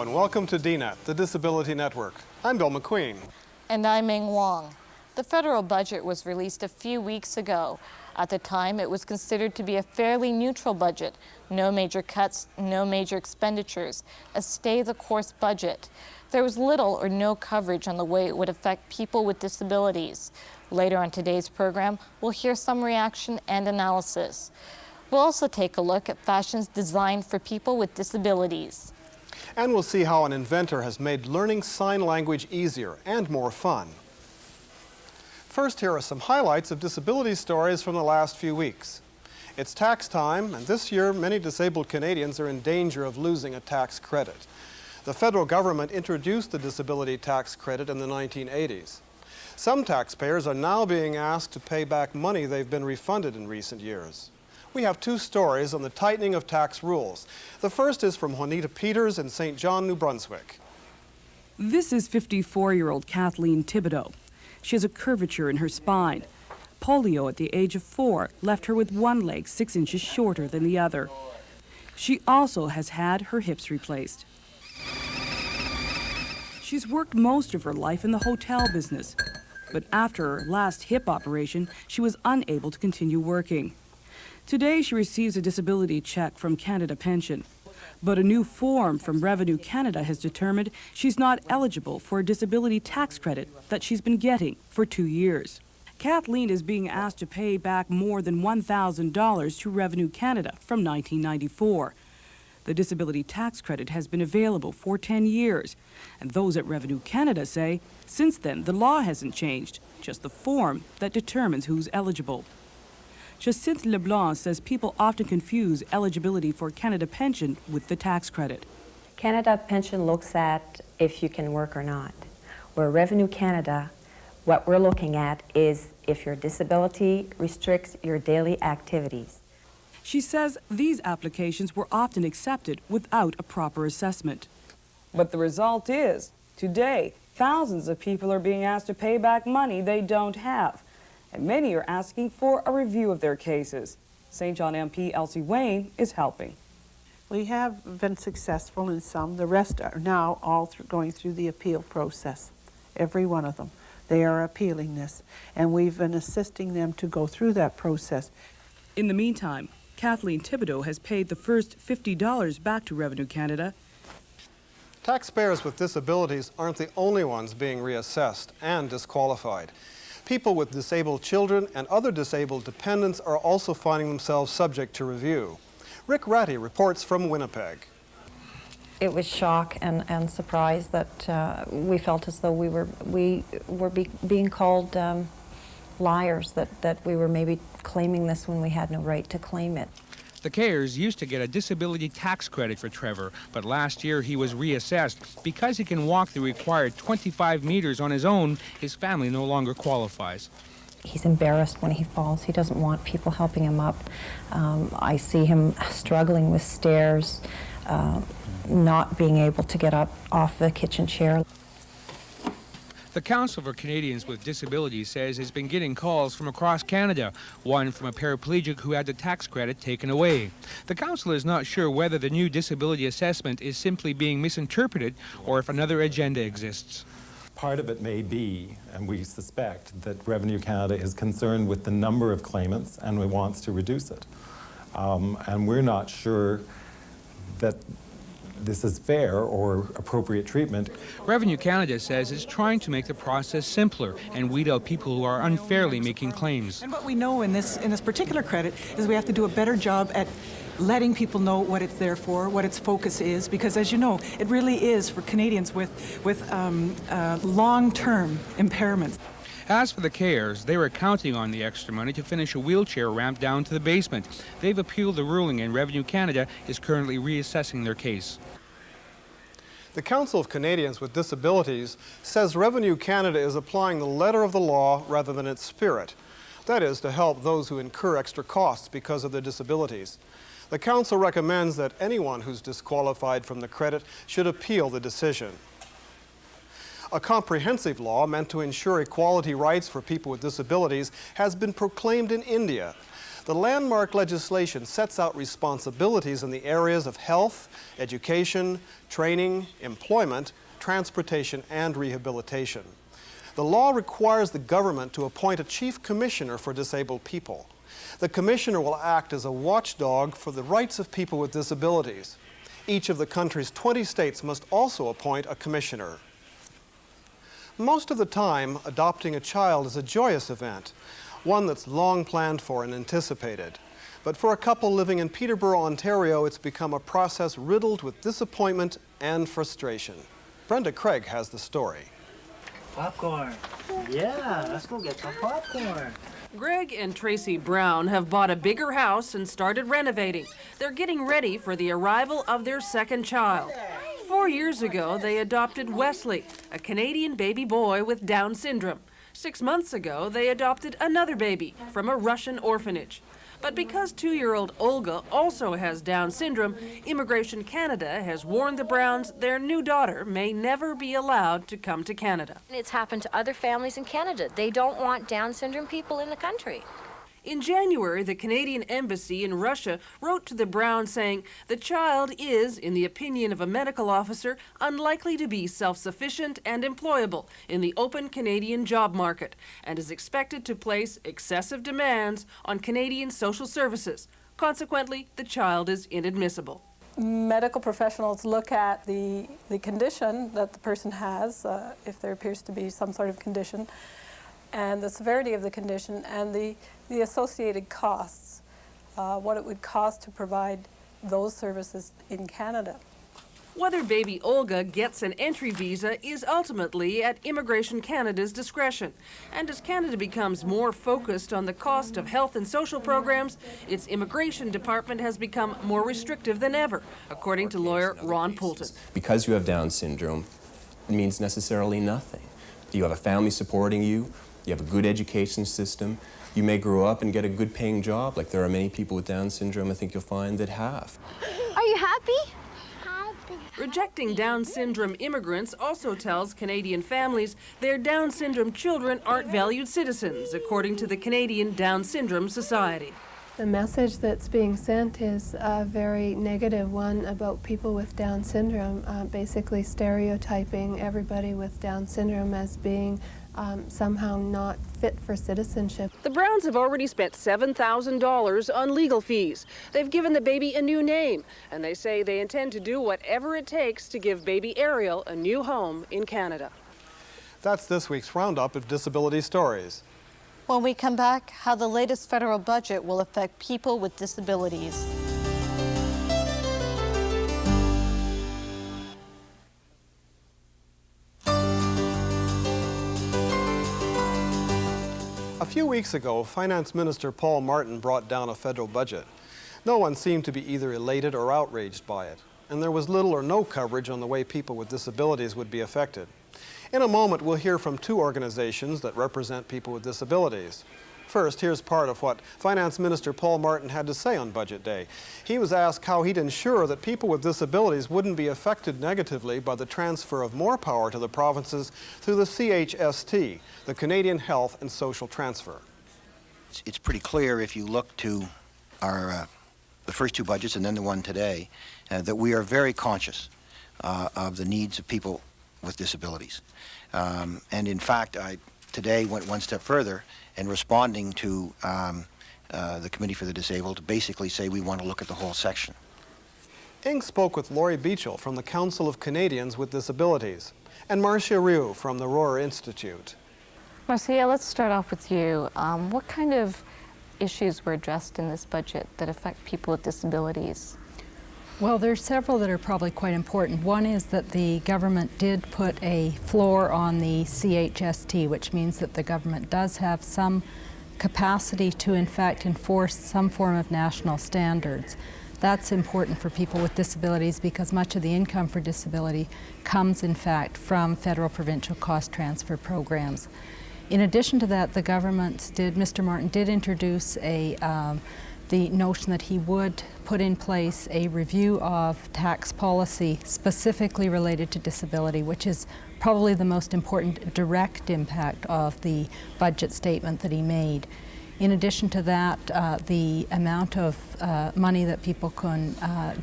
and welcome to DNET, the Disability Network. I'm Bill McQueen. And I'm Ming Wong. The federal budget was released a few weeks ago. At the time, it was considered to be a fairly neutral budget. No major cuts, no major expenditures, a stay-the-course budget. There was little or no coverage on the way it would affect people with disabilities. Later on today's program, we'll hear some reaction and analysis. We'll also take a look at fashions designed for people with disabilities. And we'll see how an inventor has made learning sign language easier and more fun. First, here are some highlights of disability stories from the last few weeks. It's tax time, and this year many disabled Canadians are in danger of losing a tax credit. The federal government introduced the disability tax credit in the 1980s. Some taxpayers are now being asked to pay back money they've been refunded in recent years. We have two stories on the tightening of tax rules. The first is from Juanita Peters in St. John, New Brunswick. This is 54-year-old Kathleen Thibodeau. She has a curvature in her spine. Polio at the age of 4 left her with one leg 6 inches shorter than the other. She also has had her hips replaced. She's worked most of her life in the hotel business, but after her last hip operation, she was unable to continue working. Today, she receives a disability check from Canada Pension, but a new form from Revenue Canada has determined she's not eligible for a disability tax credit that she's been getting for 2 years. Kathleen is being asked to pay back more than $1,000 to Revenue Canada from 1994. The disability tax credit has been available for 10 years, and those at Revenue Canada say since then the law hasn't changed, just the form that determines who's eligible. Jacinthe Leblanc says people often confuse eligibility for Canada Pension with the tax credit. Canada Pension looks at if you can work or not. Where Revenue Canada, what we're looking at is if your disability restricts your daily activities. She says these applications were often accepted without a proper assessment. But the result is, today, thousands of people are being asked to pay back money they don't have. And many are asking for a review of their cases. St. John MP Elsie Wayne is helping. We have been successful in some. The rest are now all going through the appeal process, every one of them. They are appealing this, and we've been assisting them to go through that process. In the meantime, Kathleen Thibodeau has paid the first $50 back to Revenue Canada. Taxpayers with disabilities aren't the only ones being reassessed and disqualified. People with disabled children and other disabled dependents are also finding themselves subject to review. Rick Ratty reports from Winnipeg. It was shock and surprise that we felt as though we were being called liars, that we were maybe claiming this when we had no right to claim it. The Cares used to get a disability tax credit for Trevor, but last year he was reassessed. Because he can walk the required 25 meters on his own, his family no longer qualifies. He's embarrassed when he falls. He doesn't want people helping him up. I see him struggling with stairs, not being able to get up off the kitchen chair. The Council for Canadians with Disabilities says it's been getting calls from across Canada, one from a paraplegic who had the tax credit taken away. The Council is not sure whether the new disability assessment is simply being misinterpreted or if another agenda exists. Part of it may be, and we suspect, that Revenue Canada is concerned with the number of claimants and wants to reduce it. And we're not sure that this is fair or appropriate treatment. Revenue Canada says it's trying to make the process simpler and weed out people who are unfairly making claims. And what we know in this particular credit is we have to do a better job at letting people know what it's there for, what its focus is, because as you know, it really is for Canadians with long-term impairments. As for the Cares, they were counting on the extra money to finish a wheelchair ramp down to the basement. They've appealed the ruling and Revenue Canada is currently reassessing their case. The Council of Canadians with Disabilities says Revenue Canada is applying the letter of the law rather than its spirit. That is, to help those who incur extra costs because of their disabilities. The Council recommends that anyone who's disqualified from the credit should appeal the decision. A comprehensive law meant to ensure equality rights for people with disabilities has been proclaimed in India. The landmark legislation sets out responsibilities in the areas of health, education, training, employment, transportation, and rehabilitation. The law requires the government to appoint a chief commissioner for disabled people. The commissioner will act as a watchdog for the rights of people with disabilities. Each of the country's 20 states must also appoint a commissioner. Most of the time, adopting a child is a joyous event, one that's long planned for and anticipated. But for a couple living in Peterborough, Ontario, it's become a process riddled with disappointment and frustration. Brenda Craig has the story. Popcorn. Yeah, let's go get some popcorn. Greg and Tracy Brown have bought a bigger house and started renovating. They're getting ready for the arrival of their second child. 4 years ago, they adopted Wesley, a Canadian baby boy with Down syndrome. 6 months ago, they adopted another baby from a Russian orphanage. But because 2-year-old Olga also has Down syndrome, Immigration Canada has warned the Browns their new daughter may never be allowed to come to Canada. It's happened to other families in Canada. They don't want Down syndrome people in the country. In January, the Canadian Embassy in Russia wrote to the Browns saying the child is, in the opinion of a medical officer, unlikely to be self-sufficient and employable in the open Canadian job market and is expected to place excessive demands on Canadian social services. Consequently, the child is inadmissible. Medical professionals look at the condition that the person has, if there appears to be some sort of condition, and the severity of the condition and the associated costs, what it would cost to provide those services in Canada. Whether baby Olga gets an entry visa is ultimately at Immigration Canada's discretion. And as Canada becomes more focused on the cost of health and social programs, its immigration department has become more restrictive than ever, according to lawyer Ron Poulton. Because you have Down syndrome, it means necessarily nothing. You have a family supporting you, you have a good education system, you may grow up and get a good paying job, like there are many people with Down syndrome I think you'll find that have. Are you happy? Rejecting Down syndrome immigrants also tells Canadian families their Down syndrome children aren't valued citizens, according to the Canadian Down Syndrome Society. The message that's being sent is a very negative one about people with Down syndrome, basically stereotyping everybody with Down syndrome as being somehow not fit for citizenship. The Browns have already spent $7,000 on legal fees. They've given the baby a new name, and they say they intend to do whatever it takes to give baby Ariel a new home in Canada. That's this week's roundup of disability stories. When we come back, how the latest federal budget will affect people with disabilities. A few weeks ago, Finance Minister Paul Martin brought down a federal budget. No one seemed to be either elated or outraged by it, and there was little or no coverage on the way people with disabilities would be affected. In a moment, we'll hear from two organizations that represent people with disabilities. First, here's part of what Finance Minister Paul Martin had to say on Budget Day. He was asked how he'd ensure that people with disabilities wouldn't be affected negatively by the transfer of more power to the provinces through the CHST, the Canadian Health and Social Transfer. It's pretty clear if you look to our the first two budgets and then the one today, that we are very conscious of the needs of people with disabilities. And in fact, I today went one step further in responding to the Committee for the Disabled to basically say we want to look at the whole section. Ing spoke with Laurie Beachell from the Council of Canadians with Disabilities and Marcia Ryu from the Rohr Institute. Marcia, let's start off with you. What kind of issues were addressed in this budget that affect people with disabilities? Well, there's several that are probably quite important. One is that the government did put a floor on the CHST, which means that the government does have some capacity to, in fact, enforce some form of national standards. That's important for people with disabilities because much of the income for disability comes, in fact, from federal provincial cost transfer programs. In addition to that, the government did, Mr. Martin did introduce the notion that he would put in place a review of tax policy specifically related to disability, which is probably the most important direct impact of the budget statement that he made. In addition to that, the amount of money that people can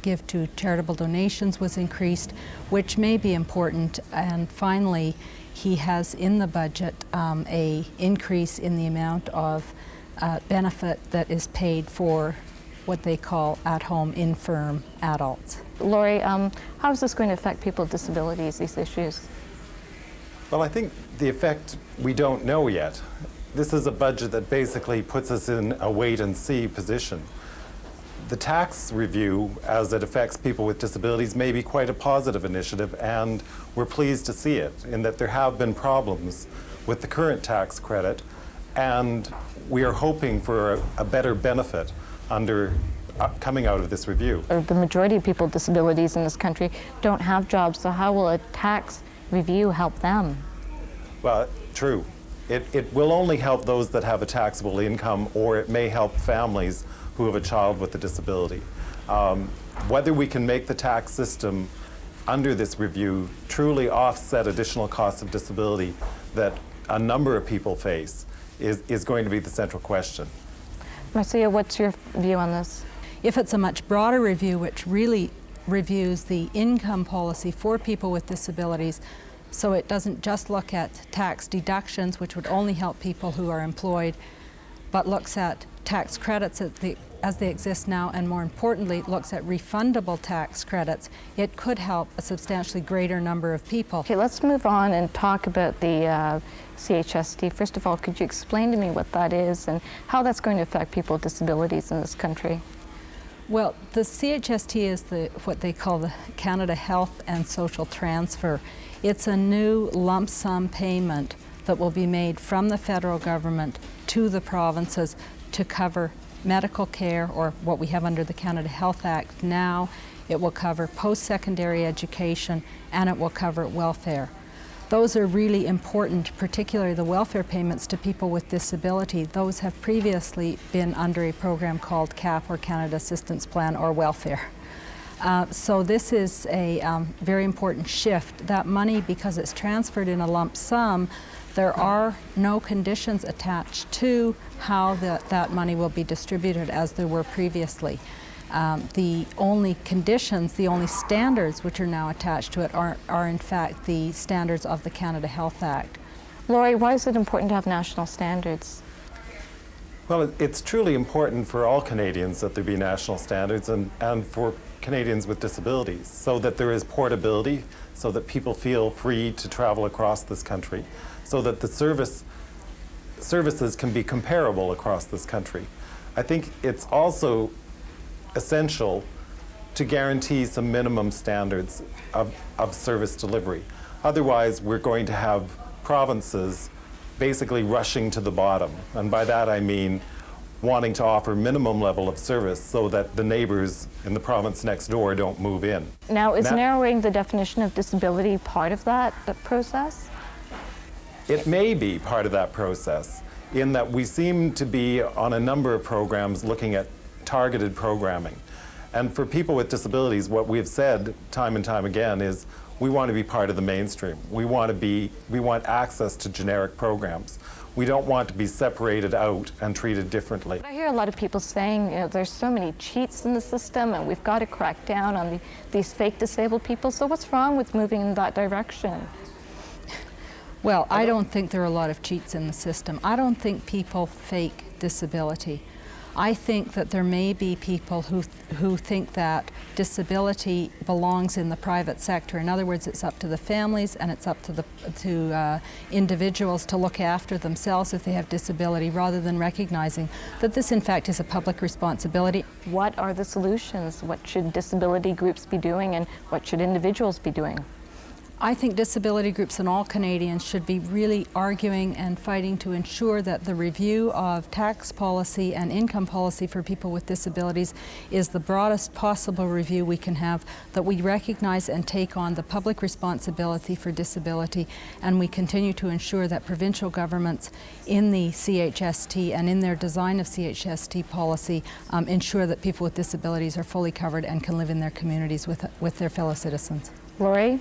give to charitable donations was increased, which may be important. And finally, he has in the budget a increase in the amount of benefit that is paid for what they call at-home infirm adults. Laurie, how is this going to affect people with disabilities, these issues? Well, I think the effect we don't know yet. This is a budget that basically puts us in a wait-and-see position. The tax review, as it affects people with disabilities, may be quite a positive initiative, and we're pleased to see it, in that there have been problems with the current tax credit, and we are hoping for a better benefit under coming out of this review. The majority of people with disabilities in this country don't have jobs, so how will a tax review help them? Well, true. It will only help those that have a taxable income, or it may help families who have a child with a disability. Whether we can make the tax system under this review truly offset additional costs of disability that a number of people face is going to be the central question. Marcia, what's your view on this? If it's a much broader review, which really reviews the income policy for people with disabilities, so it doesn't just look at tax deductions, which would only help people who are employed, but looks at tax credits as they exist now, and more importantly, looks at refundable tax credits, it could help a substantially greater number of people. Okay, let's move on and talk about the CHST. First of all, could you explain to me what that is and how that's going to affect people with disabilities in this country? Well, the CHST is what they call the Canada Health and Social Transfer. It's a new lump sum payment that will be made from the federal government to the provinces to cover medical care, or what we have under the Canada Health Act now. It will cover post-secondary education, and it will cover welfare. Those are really important, particularly the welfare payments to people with disability. Those have previously been under a program called CAP, or Canada Assistance Plan, or welfare. So this is a very important shift. That money, because it's transferred in a lump sum, there are no conditions attached to how that money will be distributed as there were previously. The only conditions, the only standards which are now attached to it are in fact the standards of the Canada Health Act. Laurie, why is it important to have national standards? Well, it's truly important for all Canadians that there be national standards, and for Canadians with disabilities, so that there is portability, so that people feel free to travel across this country, so that the services can be comparable across this country. I think it's also essential to guarantee some minimum standards of service delivery. Otherwise, we're going to have provinces basically rushing to the bottom. And by that I mean wanting to offer minimum level of service so that the neighbors in the province next door don't move in. Now, is narrowing the definition of disability part of that process? It may be part of that process, in that we seem to be on a number of programs looking at targeted programming. And for people with disabilities, what we've said time and time again is we want to be part of the mainstream. We want access to generic programs. We don't want to be separated out and treated differently. I hear a lot of people saying, you know, there's so many cheats in the system and we've got to crack down on these fake disabled people. So what's wrong with moving in that direction? Well, I don't think there are a lot of cheats in the system. I don't think people fake disability. I think that there may be people who think that disability belongs in the private sector. In other words, it's up to the families and it's up to individuals to look after themselves if they have disability, rather than recognizing that this in fact is a public responsibility. What are the solutions? What should disability groups be doing and what should individuals be doing? I think disability groups and all Canadians should be really arguing and fighting to ensure that the review of tax policy and income policy for people with disabilities is the broadest possible review we can have, that we recognize and take on the public responsibility for disability, and we continue to ensure that provincial governments in the CHST and in their design of CHST policy ensure that people with disabilities are fully covered and can live in their communities with their fellow citizens. Laurie?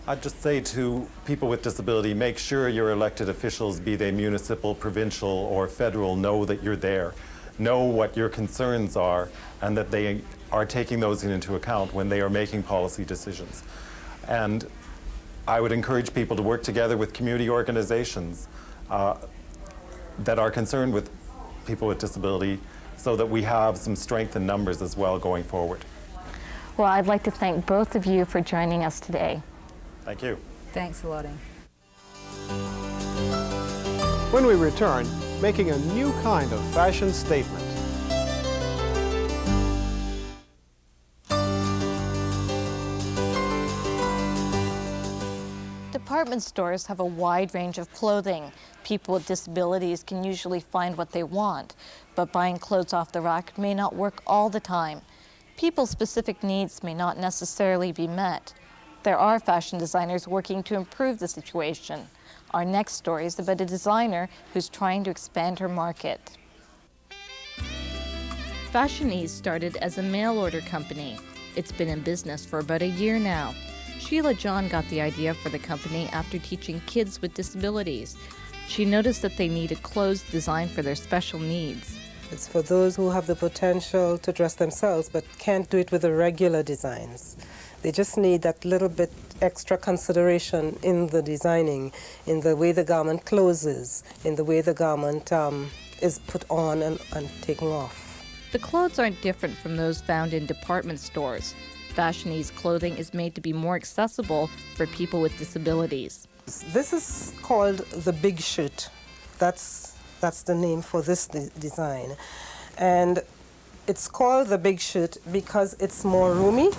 I'd just say to people with disability, make sure your elected officials, be they municipal, provincial, or federal, know that you're there, know what your concerns are, and that they are taking those into account when they are making policy decisions. And I would encourage people to work together with community organizations that are concerned with people with disability so that we have some strength in numbers as well going forward. Well, I'd like to thank both of you for joining us today. Thank you. Thanks a lot, Ing. When we return, making a new kind of fashion statement. Department stores have a wide range of clothing. People with disabilities can usually find what they want, but buying clothes off the rack may not work all the time. People's specific needs may not necessarily be met. There are fashion designers working to improve the situation. Our next story is about a designer who's trying to expand her market. Fashionese started as a mail order company. It's been in business for about a year now. Sheila John got the idea for the company after teaching kids with disabilities. She noticed that they needed clothes designed for their special needs. It's for those who have the potential to dress themselves but can't do it with the regular designs. They just need that little bit extra consideration in the designing, in the way the garment closes, in the way the garment is put on and taken off. The clothes aren't different from those found in department stores. Fashionese clothing is made to be more accessible for people with disabilities. This is called the Big Shirt. That's the name for this design. And it's called the Big Shirt because it's more roomy.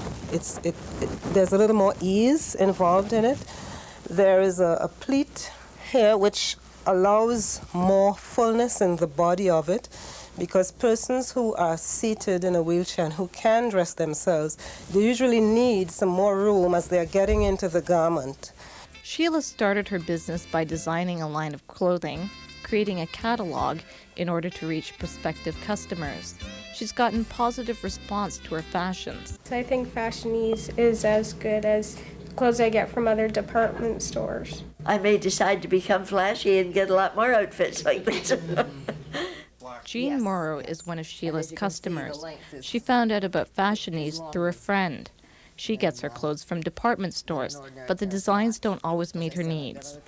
There's a little more ease involved in it. There is a pleat here which allows more fullness in the body of it, because persons who are seated in a wheelchair and who can dress themselves, they usually need some more room as they're getting into the garment. Sheila started her business by designing a line of clothing, creating a catalog in order to reach prospective customers. She's gotten positive response to her fashions. I think Fashionese is as good as clothes I get from other department stores. I may decide to become flashy and get a lot more outfits like this. Jean Morrow is one of Sheila's customers. She found out about Fashionese through a friend. She gets her clothes from department stores, but the designs don't always meet her needs.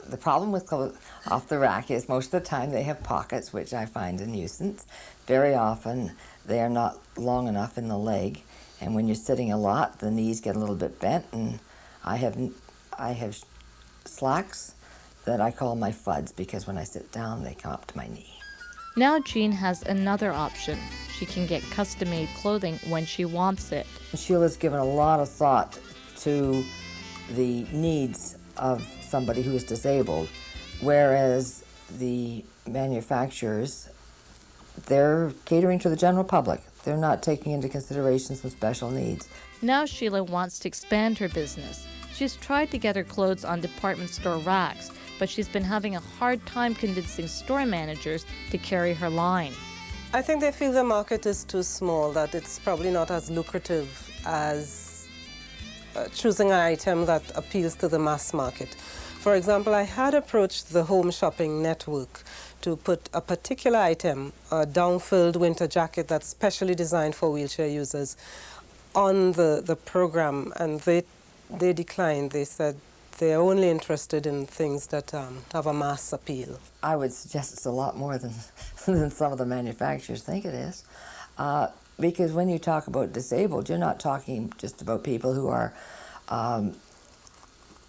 The problem with clothes off the rack is most of the time they have pockets, which I find a nuisance. Very often they are not long enough in the leg, and when you're sitting a lot, the knees get a little bit bent, and I have slacks that I call my fuds, because when I sit down, they come up to my knee. Now Jean has another option. She can get custom-made clothing when she wants it. Sheila's given a lot of thought to the needs of somebody who is disabled, whereas the manufacturers, they're catering to the general public. They're not taking into consideration some special needs. Now Sheila wants to expand her business. She's tried to get her clothes on department store racks, but she's been having a hard time convincing store managers to carry her line. I think they feel the market is too small, that it's probably not as lucrative as choosing an item that appeals to the mass market. For example, I had approached the Home Shopping Network to put a particular item, a down-filled winter jacket that's specially designed for wheelchair users, on the program, and they declined. They said they're only interested in things that have a mass appeal. I would suggest it's a lot more than some of the manufacturers think it is. Because when you talk about disabled, you're not talking just about people who are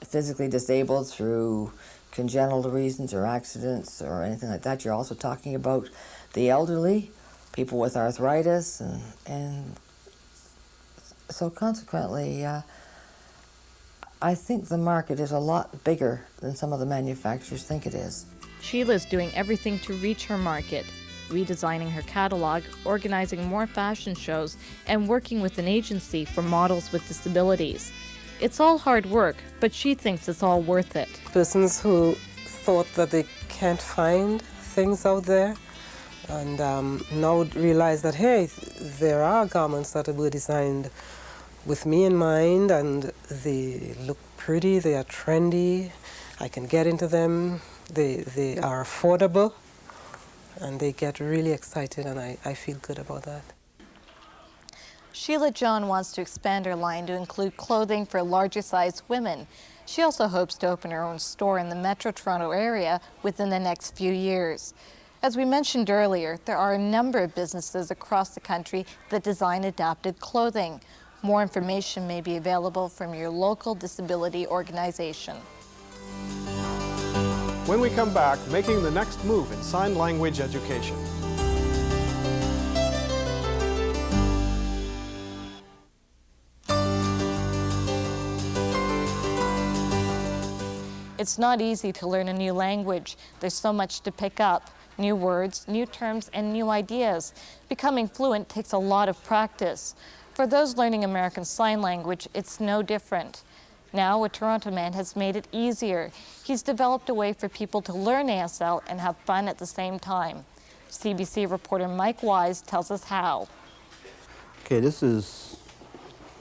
physically disabled through congenital reasons or accidents or anything like that. You're also talking about the elderly, people with arthritis, and so consequently, I think the market is a lot bigger than some of the manufacturers think it is. Sheila's doing everything to reach her market, redesigning her catalog, organizing more fashion shows, and working with an agency for models with disabilities. It's all hard work, but she thinks it's all worth it. Persons who thought that they can't find things out there and now realize that, hey, there are garments that were designed with me in mind, and they look pretty, they are trendy, I can get into them, they are affordable, and they get really excited, and I feel good about that. Sheila John wants to expand her line to include clothing for larger-sized women. She also hopes to open her own store in the Metro Toronto area within the next few years. As we mentioned earlier, there are a number of businesses across the country that design adapted clothing. More information may be available from your local disability organization. When we come back, making the next move in sign language education. It's not easy to learn a new language. There's so much to pick up. New words, new terms, and new ideas. Becoming fluent takes a lot of practice. For those learning American Sign Language, it's no different. Now, a Toronto man has made it easier. He's developed a way for people to learn ASL and have fun at the same time. CBC reporter Mike Wise tells us how. Okay, this is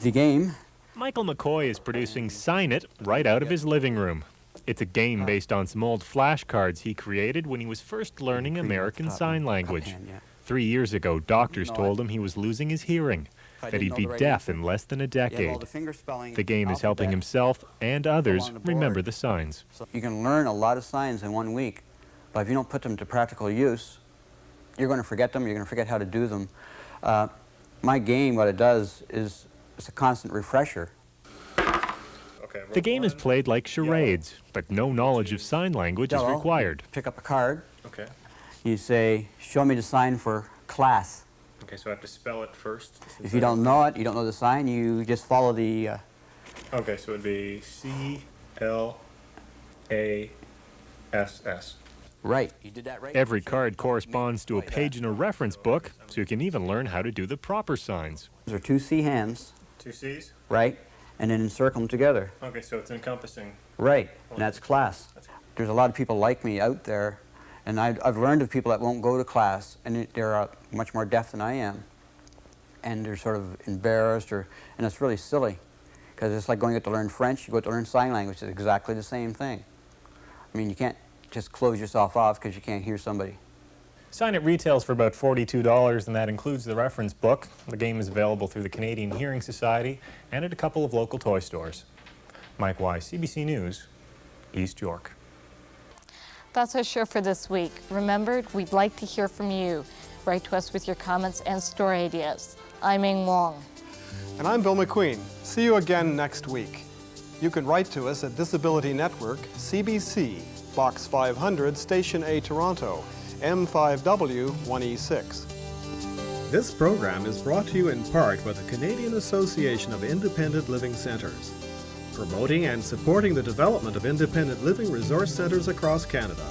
the game. Michael McCoy is producing Sign It right out of his living room. It's a game based on some old flashcards he created when he was first learning American Sign Language. 3 years ago, doctors told him he was losing his hearing, that he'd be deaf in less than a decade. The game is helping himself and others remember the signs. You can learn a lot of signs in 1 week, but if you don't put them to practical use, you're going to forget them, you're going to forget how to do them. My game, what it does is it's a constant refresher. The game is played like charades, but no knowledge of sign language is required. Pick up a card. Okay. You say, show me the sign for class. Okay, so I have to spell it first? If you don't know it, you don't know the sign, you just follow the... Okay, so it would be C-L-A-S-S. Right. You did that right. Every card corresponds to a page in a reference book, so you can even learn how to do the proper signs. There are 2 C hands. 2 C's? Right. And then encircle them together. Okay, so it's encompassing. Right, and that's class. There's a lot of people like me out there, and I've learned of people that won't go to class, and they're much more deaf than I am. And they're sort of embarrassed, and it's really silly, because it's like going out to learn French, you go out to learn sign language, it's exactly the same thing. I mean, you can't just close yourself off because you can't hear somebody. Sign It retails for about $42, and that includes the reference book. The game is available through the Canadian Hearing Society and at a couple of local toy stores. Mike Wise, CBC News, East York. That's our show for this week. Remember, we'd like to hear from you. Write to us with your comments and story ideas. I'm Ming Wong. And I'm Bill McQueen. See you again next week. You can write to us at Disability Network, CBC, Box 500, Station A, Toronto, M5W 1E6. This program is brought to you in part by the Canadian Association of Independent Living Centres, promoting and supporting the development of independent living resource centres across Canada.